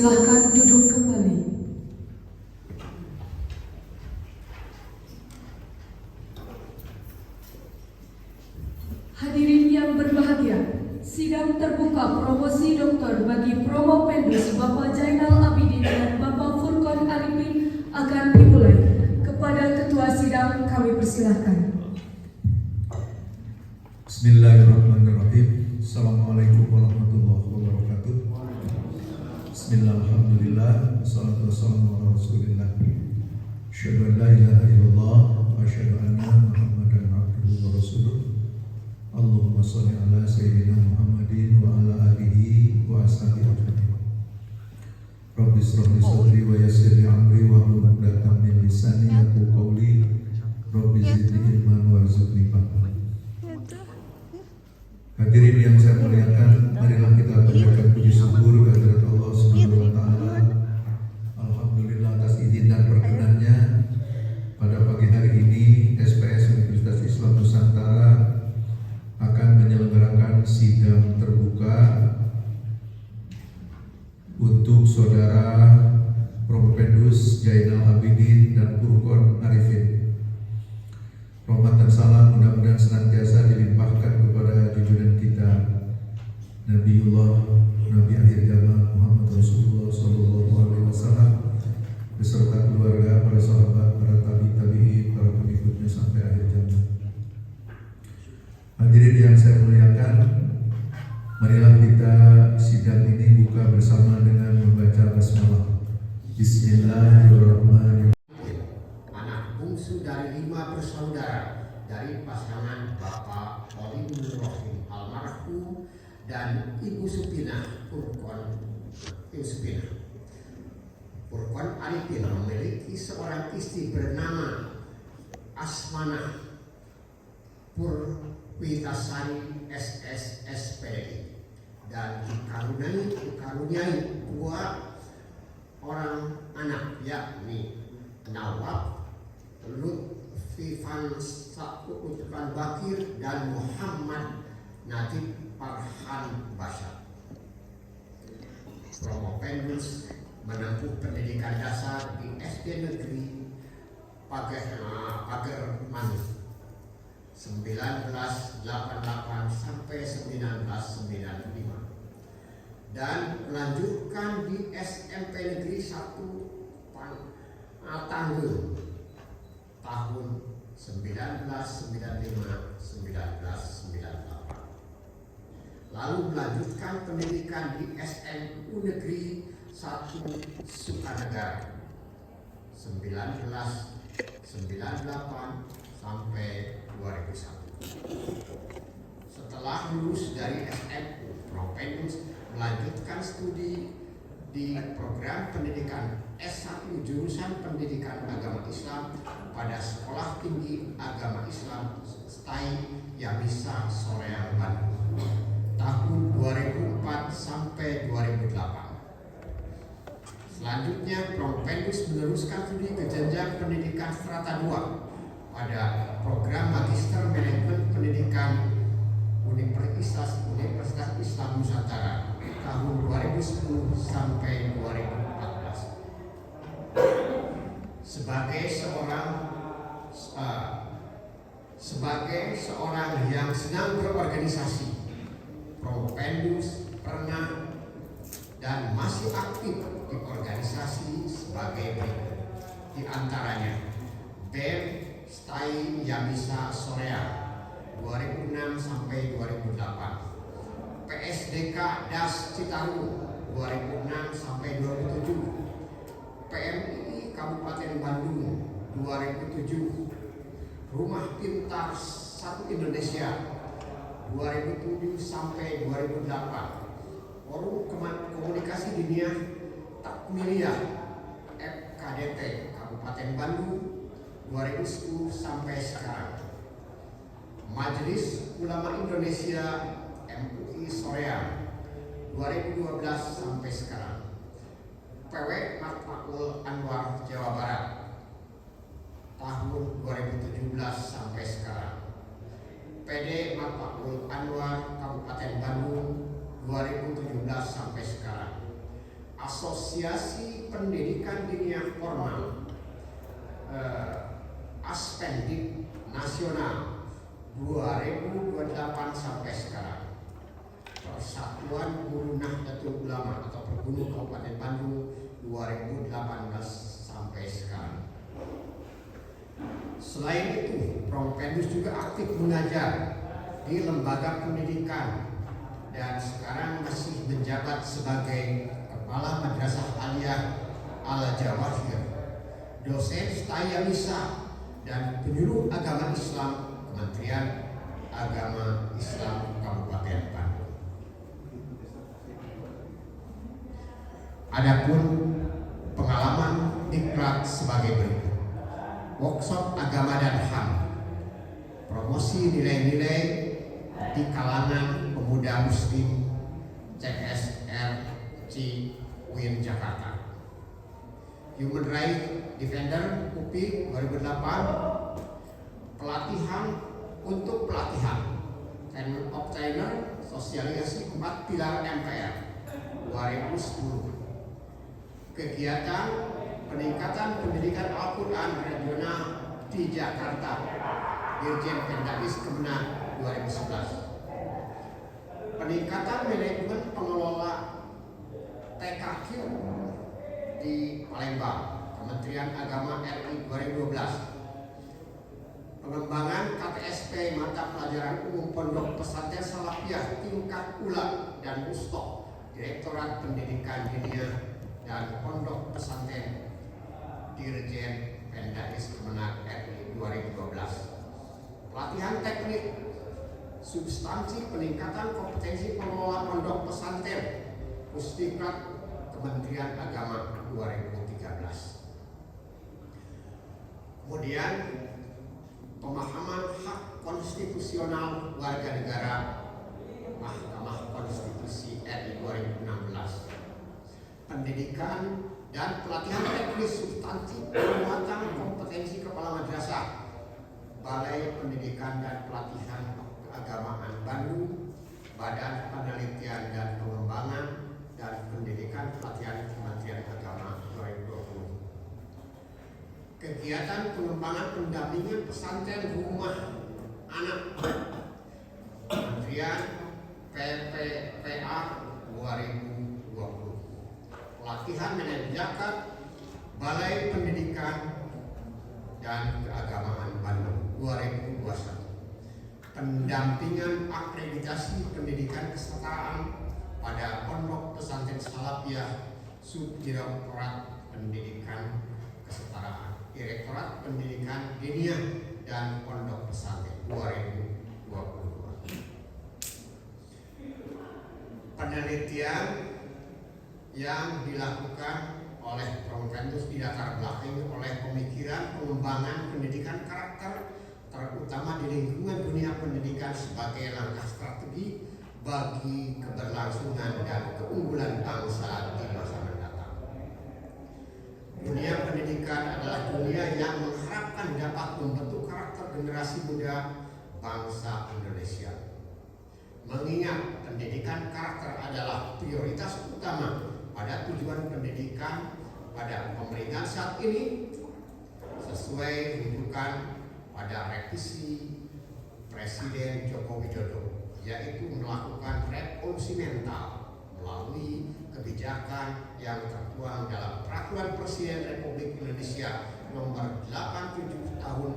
Dipersilahkan duduk kembali. Hadirin yang berbahagia, sidang terbuka promosi doktor bagi Promo Pendus Bapak Jainal Abidin dan Bapak Furqon Arifin akan dimulai. Kepada Ketua Sidang kami persilahkan. Bismillahirrahmanirrahim. Assalamualaikum warahmatullahi wabarakatuh. Bismillahirrahmanirrahim. Wassalatu wassalamu ala rasulillah. Asyhadu an la ilaha illallah wa asyhadu anna Muhammadan abduhu wa rasuluh. Allahumma shalli ala sayyidina Muhammadin wa ala alihi wa ashabihi ajma'in. Rabbi shrah li sadri wa yassir li amri wa hlul 'uqdatam min lisani yafqahu qawli. Rabbi zidni ilman warzuqni fahma. Hadirin yang saya muliakan, marilah kita panjatkan puji syukur kehadirat Allah Subhanahu wa taala. Alhamdulillah atas izin dan perkenannya pada pagi hari ini SPS Universitas Islam Nusantara akan menyelenggarakan sidang terbuka untuk saudara Prof. Pendus Jainal Abidin dan Furqon Arifin. Rahmat dan salam mudah-mudahan senantiasa dilimpahkan kepada junjungan kita Nabiullah Nabi akhir zaman Muhammad Rasulullah Sallallahu Alaihi Wasallam beserta keluarga, para sahabat, para tabi'in, para pengikutnya sampai akhir zaman. Hadirin yang saya muliakan, marilah kita sidang ini buka bersama dengan membaca basmalah. Bismillahirrahmanirrahim. Bungsu dari 5 bersaudara dari pasangan Bapak Oliver Rohim almarhum dan Ibu Supina Furqon Arifin memiliki seorang istri bernama Asmanah Purwitasari SSSPI dan dikaruniai 2 orang anak, yakni Nawab Lutfan Bakir dan Muhammad Najib Farhan Bashar. Prof. Pendus menempuh pendidikan dasar di SD Negeri Pagermani 1988 sampai 1995 dan melanjutkan di SMP Negeri 1 Tanggul tahun 1995-1998, lalu melanjutkan pendidikan di SMU Negeri 1 Sukanegara 1998 sampai 2001. Setelah lulus dari SMU, Prof. Pendus melanjutkan studi di program pendidikan S1 jurusan Pendidikan Agama Islam pada Sekolah Tinggi Agama Islam STAI Yamisa Soreang Bandung tahun 2004 sampai 2008. Selanjutnya Prof. Pendus meneruskan studi ke jenjang pendidikan strata 2 pada program Magister Manajemen Pendidikan Universitas Islam Nusantara tahun 2010 sampai 2014. Sebagai seorang yang senang berorganisasi, Prof. Pendus pernah dan masih aktif di organisasi sebagai berikut, di antaranya BEM STAI Yamisa Soreang 2006 sampai 2008, PSDK Das Citarum 2006 sampai 2007, PMI Kabupaten Bandung 2007, Rumah Pintar 1 Indonesia 2007 sampai 2008, Forum Komunikasi Dunia Takmiliyah FKDT Kabupaten Bandung 2010 sampai sekarang, Majelis Ulama Indonesia MUI Soreang 2012 sampai sekarang, PW Matmakul Anwar Jawa Barat tahun 2017 sampai sekarang, PD Matmakul Anwar Kabupaten Bandung 2017 sampai sekarang, Asosiasi Pendidikan Dinia Formal Aspendik Nasional 2028 sampai sekarang, Persatuan Guru Nahdlatul Ulama atau Perguru Kabupaten Bandung 2018 sampai sekarang. Selain itu, Prompedus juga aktif mengajar di lembaga pendidikan dan sekarang masih menjabat sebagai Kepala Madrasah Aliyah Al-Jawahir, dosen Staya Misa, dan penyuluh agama Islam Kementerian Agama Islam Kabupaten Bandung. Adapun pengalaman diklat sebagai berikut: workshop agama dan HAM, promosi nilai-nilai di kalangan pemuda muslim CSRC UIN Jakarta, Human Rights Defender UPI 2008, pelatihan untuk pelatihan and obtainer sosialisasi 4 pilar MPR 2010, kegiatan peningkatan pendidikan Al-Quran regional di Jakarta, Dirjen Pendagis Kemenak 2011, peningkatan manajemen pengelola TKQ di Palembang, Kementerian Agama RI 2012, pengembangan KTSP mata pelajaran umum Pondok Pesantren Salafiyah tingkat ula dan Ustok, Direktorat Pendidikan Dinia dan Pondok Pesantren, Dirjen Pendagis Kemenak RI 2012, pelatihan teknik substansi peningkatan kompetensi pengelola pondok pesantren Pusdiklat Kementerian Agama 2013. Kemudian pemahaman hak konstitusional warga negara Mahkamah Konstitusi RI 2016, pendidikan dan pelatihan teknis substansi penguatan kompetensi kepala madrasah Balai Pendidikan dan Pelatihan Keagamaan Bandung, Badan Penelitian dan Pengembangan dan Pendidikan Pelatihan Kementerian Agama 2020, kegiatan pengembangan pendampingan pesantren rumah anak Kementerian PPPA 2020, pelatihan manajemen zakat Balai Pendidikan dan Keagamaan Bandung 2021, pendampingan akreditasi pendidikan kesetaraan pada Pondok Pesantren Salafiyah Subdirektorat Pendidikan Kesetaraan, Direktorat Pendidikan Dinia dan Pondok Pesantren 2022. Penelitian yang dilakukan oleh Prompedus dilatar belakangi oleh pemikiran pengembangan pendidikan karakter, terutama di lingkungan dunia pendidikan sebagai langkah strategi bagi keberlangsungan dan keunggulan bangsa di masa mendatang. Dunia pendidikan adalah dunia yang mengharapkan dapat membentuk karakter generasi muda bangsa Indonesia. Mengingat pendidikan karakter adalah prioritas utama pada tujuan pendidikan pada pemerintahan saat ini, sesuai rujukan pada revisi Presiden Joko Widodo, yaitu melakukan revolusi mental melalui kebijakan yang tertuang dalam Peraturan Presiden Republik Indonesia Nomor 87 Tahun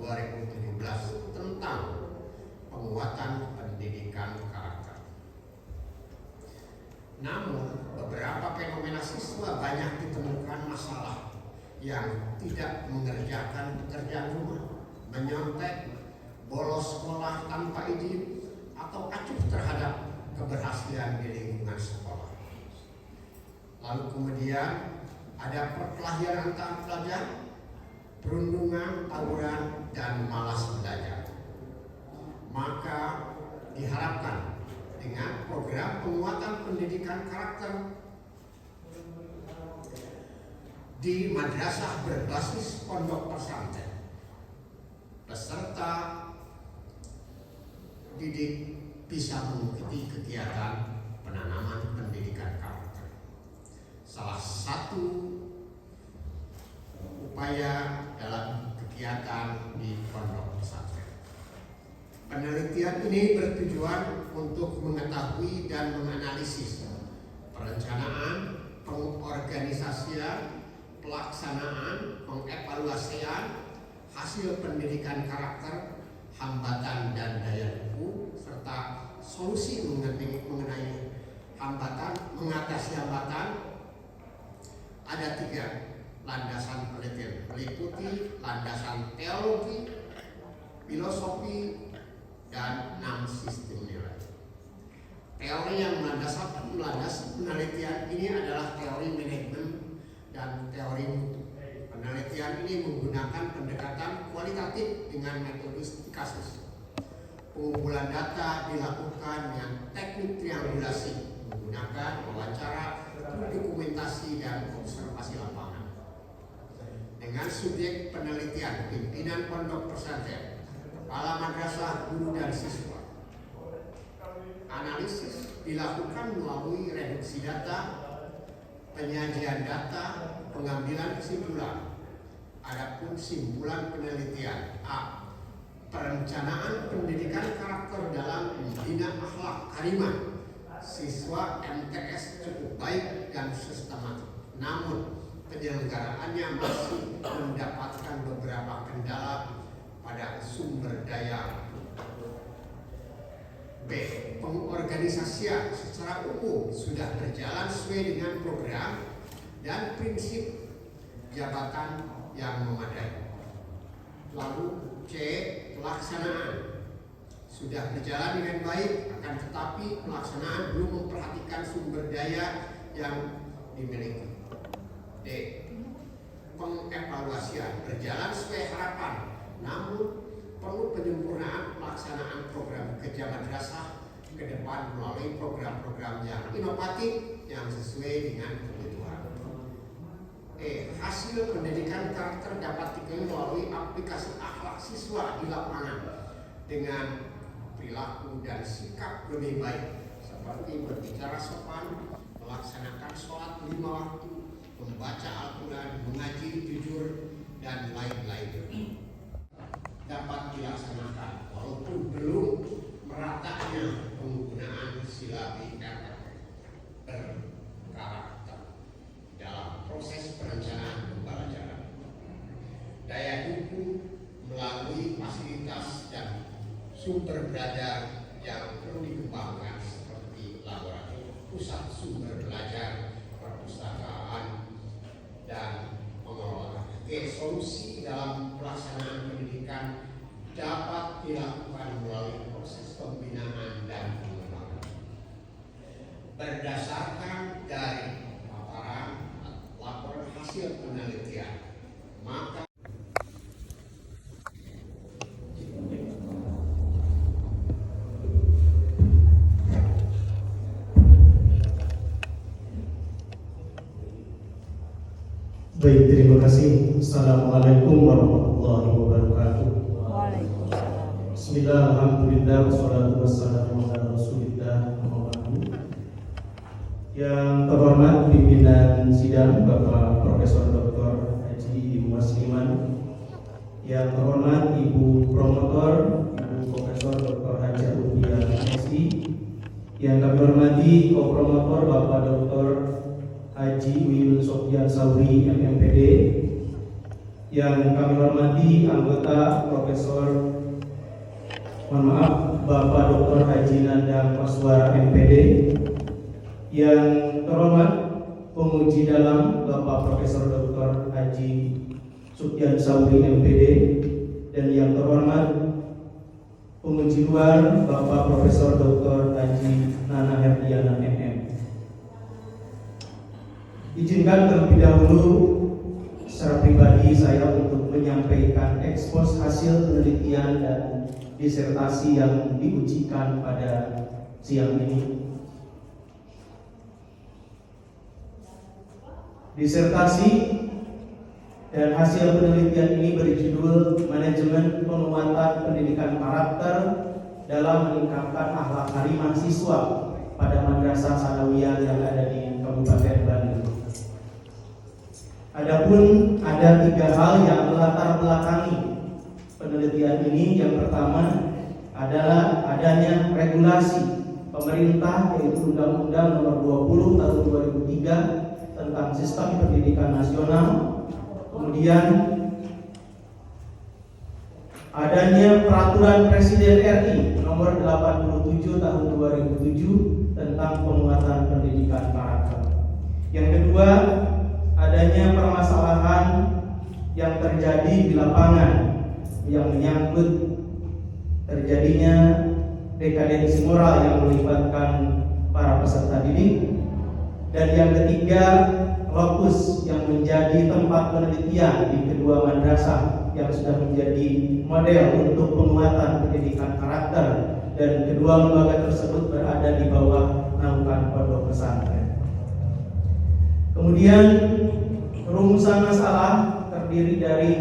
2017 tentang penguatan pendidikan karakter. Namun, beberapa fenomena siswa banyak ditemukan masalah yang tidak mengerjakan pekerjaan rumah, menyontek, bolos sekolah tanpa izin, atau acuh terhadap keberhasilan di lingkungan sekolah. Lalu kemudian ada perkelahian antar pelajar, perundungan, tawuran, dan malas belajar. Maka diharapkan dengan program penguatan pendidikan karakter di madrasah berbasis pondok pesantren, peserta didik bisa mengikuti kegiatan penanaman pendidikan karakter salah satu upaya dalam kegiatan di pondok pesantren. Penelitian ini bertujuan untuk mengetahui dan menganalisis perencanaan, pengorganisasian, pelaksanaan, pengevaluasian hasil pendidikan karakter, hambatan dan daya dukung, serta solusi mengenai hambatan, mengatasi hambatan. Ada 3 landasan penelitian, meliputi landasan teologi, filosofi, dan 6 sistem nilai. Teori yang melandasi penelitian ini adalah teori manajemen dan teori mutu. Penelitian ini menggunakan pendekatan kualitatif dengan metode kasus. Pengumpulan data dilakukan dengan teknik triangulasi menggunakan wawancara, dokumentasi, dan observasi lapangan. Dengan subjek penelitian pimpinan pondok pesantren, kepala madrasah, guru, dan siswa. Analisis dilakukan melalui reduksi data, penyajian data, pengambilan kesimpulan. Adapun simpulan penelitian: A. Perencanaan pendidikan karakter dalam membina akhlak karimah siswa MTS cukup baik dan sistematik. Namun penyelenggaraannya masih mendapatkan beberapa kendala pada sumber daya. B. Pengorganisasian secara umum sudah berjalan sesuai dengan program dan prinsip jabatan yang memadai. Lalu C. Pelaksanaan sudah berjalan dengan baik, akan tetapi pelaksanaan belum memperhatikan sumber daya yang dimiliki. D. Pengevaluasian berjalan sesuai harapan, namun perlu penyempurnaan pelaksanaan program kerja madrasah ke depan melalui program-program yang inovatif yang sesuai dengan kebutuhan. E. Hasil pendidikan karakter dapat diklaim melalui aplikasi akhlak siswa di lapangan dengan perilaku dan sikap lebih baik, seperti berbicara sopan, melaksanakan sholat 5 waktu, membaca Al-Quran, mengaji jujur, dan lain-lain. Dapat dilaksanakan walaupun belum meratanya penggunaan silabi berkarakter dalam proses perencanaan pembelajaran. Daya dukung melalui fasilitas dan sumber belajar yang perlu dikembangkan seperti laboratorium, pusat sumber belajar, perpustakaan, dan pengelolaan. Solusi dalam pelaksanaan pendidikan dapat dilakukan melalui proses pembinaan dan pengembangan. Berdasarkan dari paparan laporan hasil penelitian, maka baik, terima kasih. Assalamualaikum warahmatullahi wabarakatuh. Waalaikumsalam. Bismillah, alhamdulillah, wassalatu wassalamu ala rasulillah. Yang terhormat pimpinan sidang Bapak Profesor Dr. Haji Musliman, yang terhormat Ibu Promotor Ibu Profesor Dr. Haji Utia MSI, yang kami hormati Co-Promotor Bapak Dr. Haji Uyun Sofyan Sauri MMPD, yang kami hormati anggota Profesor Bapak Dr. Haji Nandang Paswara MPD, yang terhormat penguji dalam Bapak Profesor Dr. Haji Sufyan Sauri MPD, dan yang terhormat penguji luar Bapak Profesor Dr. Haji Nana Herdiana MM. Izinkan terlebih dahulu secara pribadi saya untuk menyampaikan ekspos hasil penelitian dan disertasi yang diujikan pada siang ini. Disertasi dan hasil penelitian ini berjudul Manajemen Penguatan Pendidikan Karakter dalam Meningkatkan Akhlak Karimah Siswa pada Madrasah Sanawiyah yang ada di Kabupaten Bandung. Adapun ada 3 hal yang melatar belakangi penelitian ini. Yang pertama adalah adanya regulasi pemerintah, yaitu Undang-Undang Nomor 20 Tahun 2003 tentang Sistem Pendidikan Nasional. Kemudian adanya Peraturan Presiden RI Nomor 87 Tahun 2007 tentang penguatan pendidikan karakter. Yang kedua, adanya permasalahan yang terjadi di lapangan yang menyangkut terjadinya dekadensi moral yang melibatkan para peserta didik. Dan yang ketiga, lokus yang menjadi tempat penelitian di kedua madrasah yang sudah menjadi model untuk penguatan pendidikan karakter, dan kedua lembaga tersebut berada di bawah naungan pondok pesantren. Kemudian rumusan masalah terdiri dari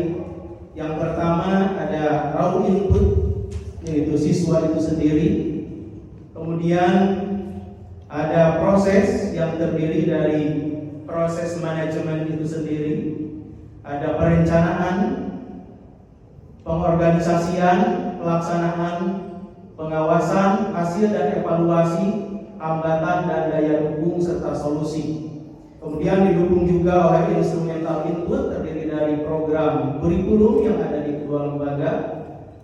yang pertama ada raw input, yaitu siswa itu sendiri. Kemudian ada proses yang terdiri dari proses manajemen itu sendiri. Ada perencanaan, pengorganisasian, pelaksanaan, pengawasan, hasil dan evaluasi, hambatan dan daya dukung serta solusi. Kemudian didukung juga oleh instrumental input terdiri dari program kurikulum yang ada di kedua lembaga,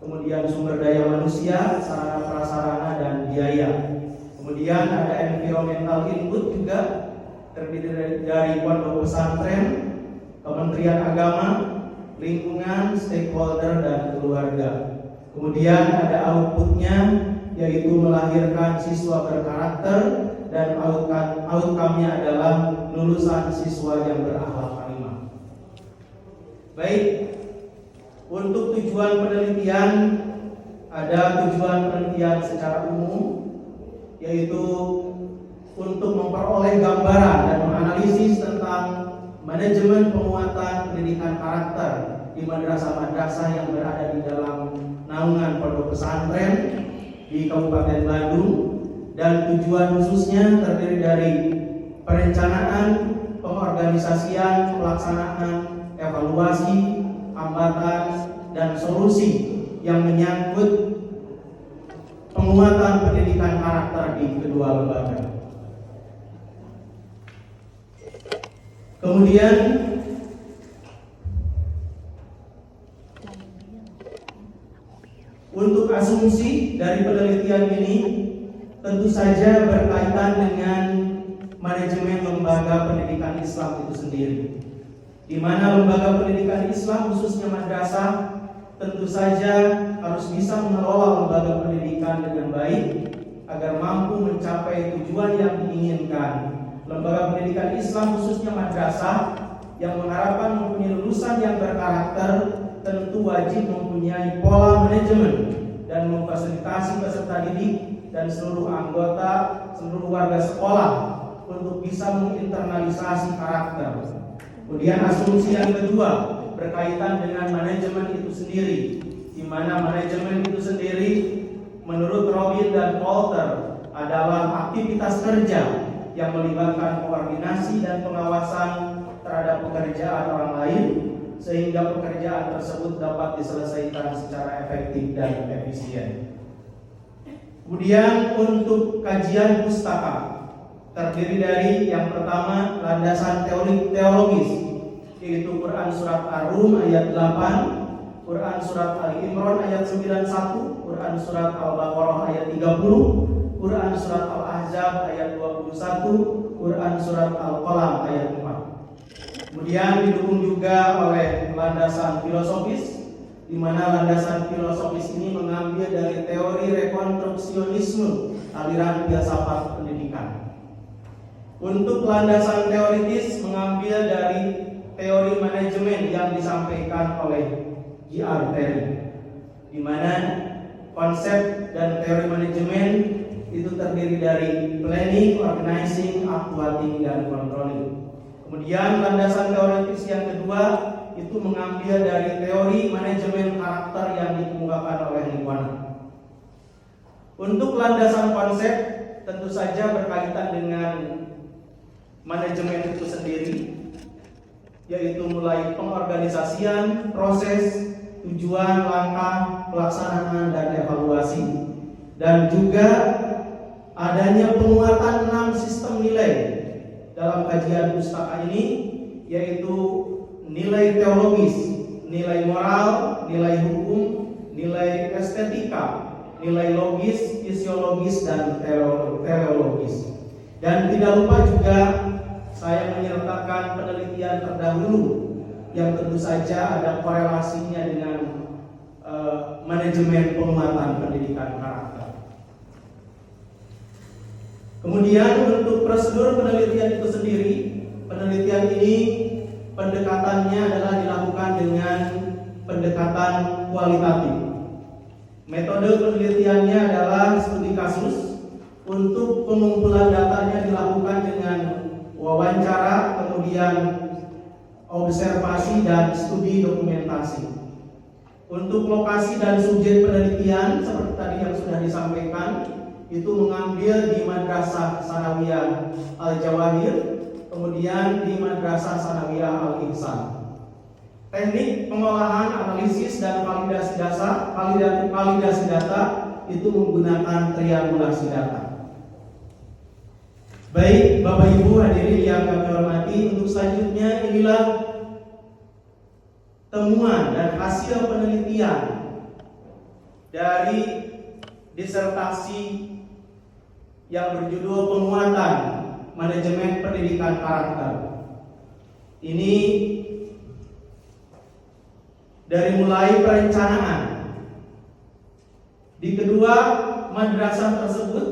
kemudian sumber daya manusia, sarana prasarana dan biaya. Kemudian ada environmental input juga terdiri dari pondok pesantren, Kementerian Agama, lingkungan, stakeholder dan keluarga. Kemudian ada outputnya, yaitu melahirkan siswa berkarakter, dan outcome-nya adalah lulusan siswa yang berakhlak karimah. Baik, untuk tujuan penelitian, ada tujuan penelitian secara umum, yaitu untuk memperoleh gambaran dan menganalisis tentang manajemen penguatan pendidikan karakter di madrasah-madrasah yang berada di dalam naungan pondok pesantren di Kabupaten Bandung. Dan tujuan khususnya terdiri dari perencanaan, pengorganisasian, pelaksanaan, evaluasi, hambatan, dan solusi yang menyangkut penguatan pendidikan karakter di kedua lembaga. Kemudian untuk asumsi dari penelitian ini tentu saja berkaitan dengan manajemen lembaga pendidikan Islam itu sendiri, di mana lembaga pendidikan Islam khususnya madrasah tentu saja harus bisa mengelola lembaga pendidikan dengan baik agar mampu mencapai tujuan yang diinginkan. Lembaga pendidikan Islam khususnya madrasah yang mengharapkan mempunyai lulusan yang berkarakter tentu wajib mempunyai pola manajemen dan memfasilitasi peserta didik dan seluruh anggota, seluruh warga sekolah untuk bisa menginternalisasi karakter. Kemudian asumsi yang kedua berkaitan dengan manajemen itu sendiri, di mana manajemen itu sendiri menurut Robin dan Polter adalah aktivitas kerja yang melibatkan koordinasi dan pengawasan terhadap pekerjaan orang lain sehingga pekerjaan tersebut dapat diselesaikan secara efektif dan efisien. Kemudian untuk kajian pustaka terdiri dari yang pertama landasan teologis, yaitu Quran Surat Ar-Rum ayat 8, Quran Surat Ali Imran ayat 91, Quran Surat Al-Baqarah ayat 30, Quran Surat Al-Ahzab ayat 21, Quran Surat Al-Qalam ayat 4. Kemudian didukung juga oleh landasan filosofis, di mana landasan filosofis ini mengambil dari teori rekonstruksionisme aliran filsafat pendidikan. Untuk landasan teoritis mengambil dari teori manajemen yang disampaikan oleh J.R. Terry, di mana konsep dan teori manajemen itu terdiri dari planning, organizing, actuating, dan controlling. Kemudian landasan teoritis yang kedua itu mengambil dari teori manajemen karakter yang dikemukakan oleh Lingkungan. Untuk landasan konsep tentu saja berkaitan dengan manajemen itu sendiri, yaitu mulai pengorganisasian, proses, tujuan, langkah, pelaksanaan, dan evaluasi, dan juga adanya penguatan 6 sistem nilai dalam kajian pustaka ini, yaitu nilai teologis, nilai moral, nilai hukum, nilai estetika, nilai logis, fisiologis, dan teleologis. Dan tidak lupa juga saya menyertakan penelitian terdahulu yang tentu saja ada korelasinya dengan manajemen penguatan pendidikan karakter. Kemudian untuk prosedur penelitian itu sendiri, penelitian ini pendekatannya adalah dilakukan dengan pendekatan kualitatif. Metode penelitiannya adalah studi kasus. Untuk pengumpulan datanya dilakukan dengan wawancara, kemudian observasi dan studi dokumentasi. Untuk lokasi dan subjek penelitian seperti tadi yang sudah disampaikan, itu mengambil di Madrasah Sanawiyah Al-Jawahir, kemudian di Madrasah Sanawiyah Al-Ihsan. Teknik pengolahan, analisis, dan validasi data itu menggunakan triangulasi data. Baik, Bapak Ibu hadirin yang kami hormati, untuk selanjutnya inilah temuan dan hasil penelitian dari disertasi yang berjudul Penguatan Manajemen Pendidikan Karakter. Ini dari mulai perencanaan. Di kedua madrasah tersebut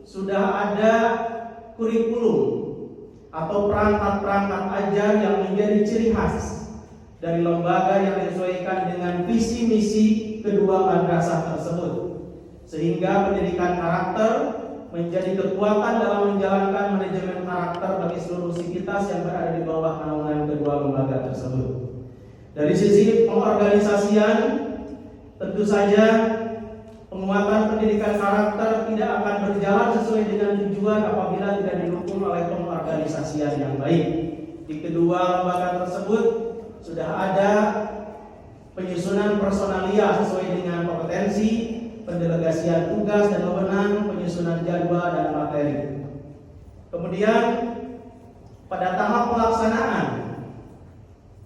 sudah ada kurikulum atau perangkat-perangkat ajar yang menjadi ciri khas dari lembaga yang disesuaikan dengan visi misi kedua madrasah tersebut, sehingga pendidikan karakter menjadi kekuatan dalam menjalankan manajemen karakter bagi seluruh sivitas yang berada di bawah naungan kedua lembaga tersebut. Dari sisi pengorganisasian, tentu saja penguatan pendidikan karakter tidak akan berjalan sesuai dengan tujuan apabila tidak didukung oleh pengorganisasian yang baik. Di kedua lembaga tersebut sudah ada penyusunan personalia sesuai dengan kompetensi, pendelegasian tugas dan wewenang, penyusunan jadwal dan materi. Kemudian pada tahap pelaksanaan,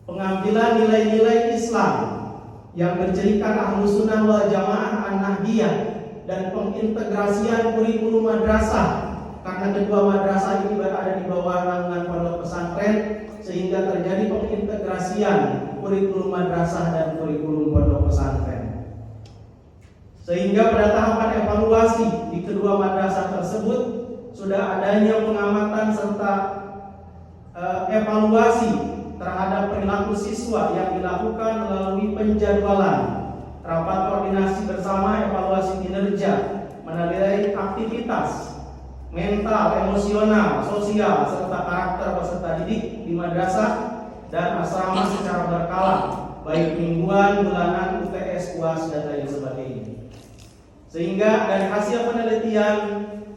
pengambilan nilai-nilai Islam yang bercirikan Ahlus Sunnah wal Jamaah An-Nahdiyah dan pengintegrasian kurikulum madrasah, karena kedua madrasah ini berada di bawah naungan pondok pesantren, sehingga terjadi pengintegrasian kurikulum madrasah dan kurikulum pondok pesantren. Sehingga pada tahapan evaluasi di kedua madrasah tersebut sudah adanya pengamatan serta evaluasi terhadap perilaku siswa yang dilakukan melalui penjadwalan, rapat koordinasi bersama, evaluasi kinerja, menilai aktivitas mental, emosional, sosial, serta karakter peserta didik di madrasah dan asrama secara berkala, baik mingguan, bulanan, UTS, UAS, dan lain sebagainya. Sehingga dari hasil penelitian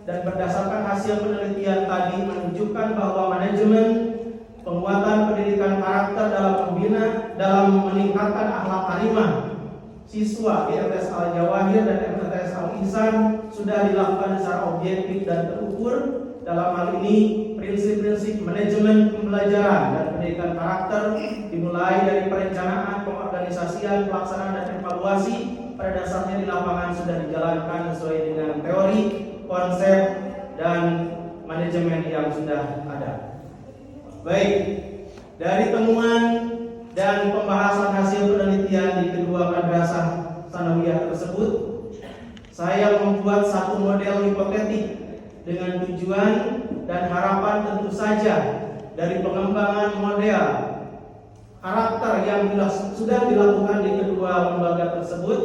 dan berdasarkan hasil penelitian tadi menunjukkan bahwa manajemen penguatan pendidikan karakter dalam meningkatkan akhlak karimah siswa di MTS Al-Jawahir dan MTS Al-Ihsan sudah dilakukan secara objektif dan terukur. Dalam hal ini prinsip-prinsip manajemen pembelajaran dan pendidikan karakter dimulai dari perencanaan, pengorganisasian, pelaksanaan, dan evaluasi pada dasarnya di lapangan sudah dijalankan sesuai dengan teori, konsep, dan manajemen yang sudah ada. Baik, dari temuan dan pembahasan hasil penelitian di kedua madrasah sanawiyah tersebut, saya membuat satu model hipotetik dengan tujuan dan harapan tentu saja dari pengembangan model karakter yang sudah dilakukan di kedua lembaga tersebut.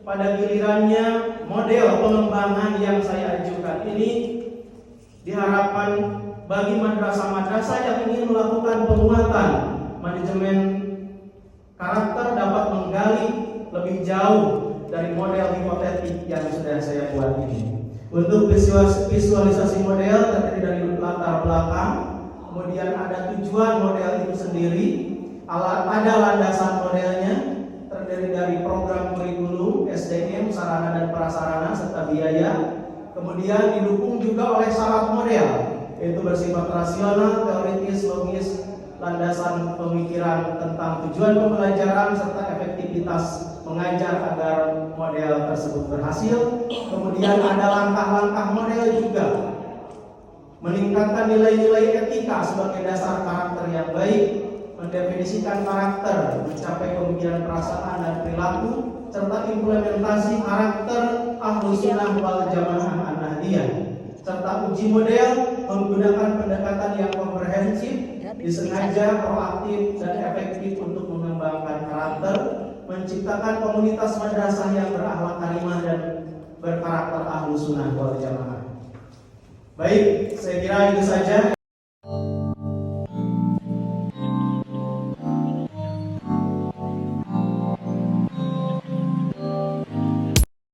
Pada gilirannya model pengembangan yang saya ajukan ini diharapkan bagi madrasah-madrasah yang ingin melakukan penguatan manajemen karakter dapat menggali lebih jauh dari model hipotetik yang sudah saya buat ini. Untuk visualisasi model terdiri dari latar belakang, kemudian ada tujuan model itu sendiri, ada landasan modelnya, terdiri dari program kurikulum, SDM, sarana dan prasarana, serta biaya. Kemudian didukung juga oleh syarat model, yaitu bersifat rasional, teoritis, logis, landasan pemikiran tentang tujuan pembelajaran, serta efektivitas mengajar agar model tersebut berhasil. Kemudian ada langkah-langkah model juga, meningkatkan nilai-nilai etika sebagai dasar karakter yang baik, mendefinisikan karakter, mencapai pemikiran perasaan dan perilaku, serta implementasi karakter Ahlus Sunnah wal Jamaah An-Nahdiyah, serta uji model menggunakan pendekatan yang komprehensif, disengaja, proaktif, dan efektif untuk mengembangkan karakter, menciptakan komunitas madrasah yang berakhlak karimah dan berkarakter Ahlus Sunnah wal Jamaah. Baik, saya kira itu saja.